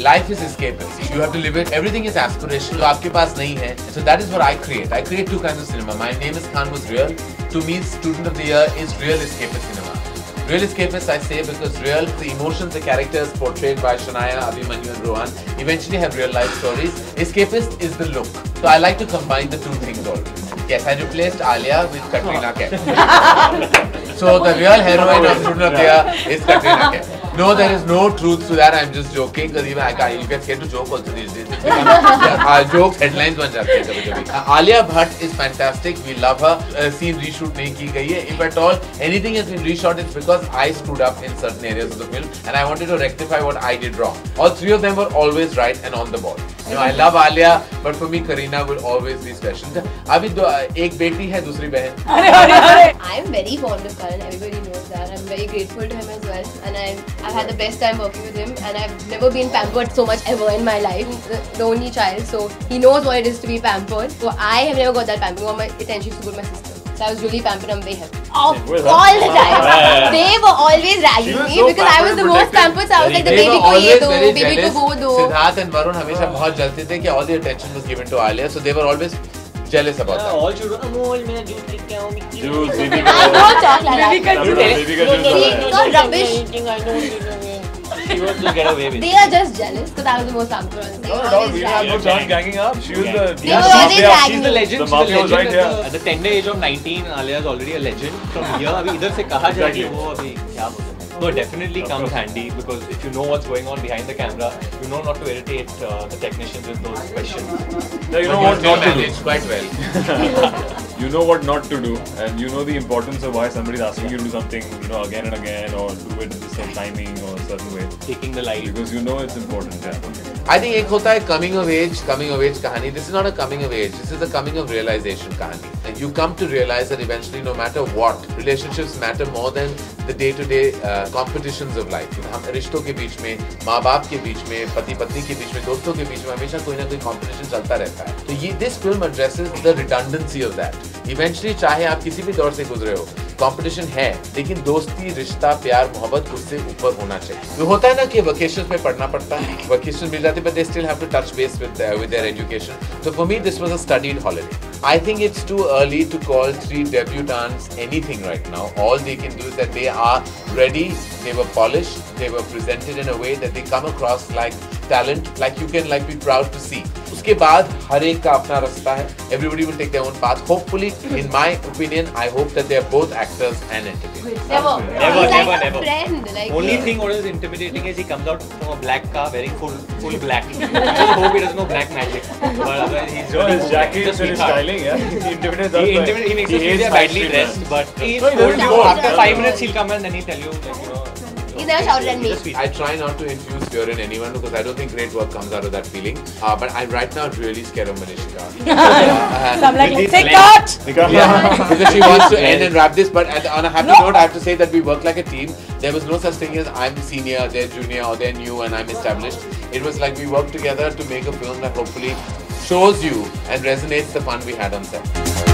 life is escapist. You have to live it. Everything is aspirational. जो आपके पास नहीं है. So that is what I create. I create two kinds of cinema. My name is Khan was real. To me, Student of the Year is real escapist cinema. Real escapist, I say, because real, the emotions, the characters portrayed by Shania, Abhimanyu and Rohan eventually have real life stories. Escapist is the look. So I like to combine the two things always. Yes, I replaced Alia with Katrina Kaif. So the real heroine of Student of the Year is Katrina Kaif. No, there is no truth to that. I'm just joking because even you get scared to joke also these days. Jokes headlines बन जाते हैं कभी-कभी. Alia Bhatt is fantastic. We love her. Scene reshoot नहीं की गई है. If at all anything has been reshot, it's because I screwed up in certain areas of the film and I wanted to rectify what I did wrong. All three of them were always right and on the ball. You know, I love Alia, but for me, Kareena will always be special. अभी एक बेटी है, दूसरी बहन. I'm very fond of Karan. Everybody knows that. I'm very grateful to him as well, and I've had the best time working with him. And I've never been pampered so much ever in my life. The only child, so he knows what it is to be pampered. So I have never got that pampering. All my attention to go to my sister. So I was really pampered. I'm very happy. All the time. They were always ragging me because I was the most pampered. So I was like, the baby ko ye do, baby ko wo do. Siddharth and Varun हमेशा बहुत जलते थे कि all the attention was given to Alia, so they were always jealous about that. All children, Amol, मेरा juice लेके आओ, Mickey. Juice, baby Don't talk like that. Baby का juice. So rubbish. She wants to get away with it. They are just jealous because I was the most pampered one. They No, always we rag. have no chance ganging up. She was the. They were always ragging She's the me. legend. The mafia was right here. At the tender age of 19, Alia is already a legend. From here, अभी इधर से कहा जाए कि वो अभी क्या बोलते हैं? No, it definitely comes handy because if you know what's going on behind the camera, you know not to irritate the technicians with those questions. Yeah, you know what not to do. Managed quite well. You know what not to do, and you know the importance of why somebody is asking you to do something, you know, again and again, or do it in the same timing or a certain way. Taking the light. Because you know it's important. Yeah. I think एक होता है coming of age कहानी. This is not a coming of age. This is a coming of realization कहानी. And you come to realize that eventually, no matter what, relationships matter more than the day-to-day competitions of life. हम रिश्तों के बीच में, माँ बाप के बीच में, पति पत्नी के बीच में, दोस्तों के बीच में हमेशा कोई ना कोई competition चलता रहता है. तो ये this film addresses the redundancy of that. Eventually, चाहे आप किसी भी दौर से गुजरे हो, कंपटीशन है, लेकिन दोस्ती, रिश्ता, प्यार, मोहब्बत उससे ऊपर होना चाहिए. तो होता है ना कि वेकेशंस में पढ़ना पड़ता है, वेकेशन मिल जाते, but they still have to touch base with their education. So for me, this was a studied holiday. I think it's too early to call three debutantes anything right now. All they can do is that they are ready, they were polished, they were presented in a way that they come across like talent, like you can be proud to see. उसके बाद हर एक का अपना रास्ता है. Everybody will take their own path. Hopefully, in my opinion, I hope that they are both actors and entertainers. Never. Never, He's like never, a never. friend. Like Only thing what is intimidating is he comes out from a black car wearing full black. I just hope he doesn't know black magic. But otherwise he's No, his jacket just and his sweetheart. styling, yeah. He intimidates us. He makes us feel they're badly dressed, but he's No, he told doesn't you know. after 5 minutes he'll come and then he'll tell you, like, you know. He's never shouted at me. Just sweet. I try not to infuse fear in anyone because I don't think great work comes out of that feeling. But I'm right now really scared of Manishika. So I'm like, With say this cut! Yeah, because she wants to end and wrap this. But on a happy note, I have to say that we work like a team. There was no such thing as I'm senior, they're junior, or they're new, and I'm established. It was like we worked together to make a film that hopefully shows you and resonates the fun we had on set.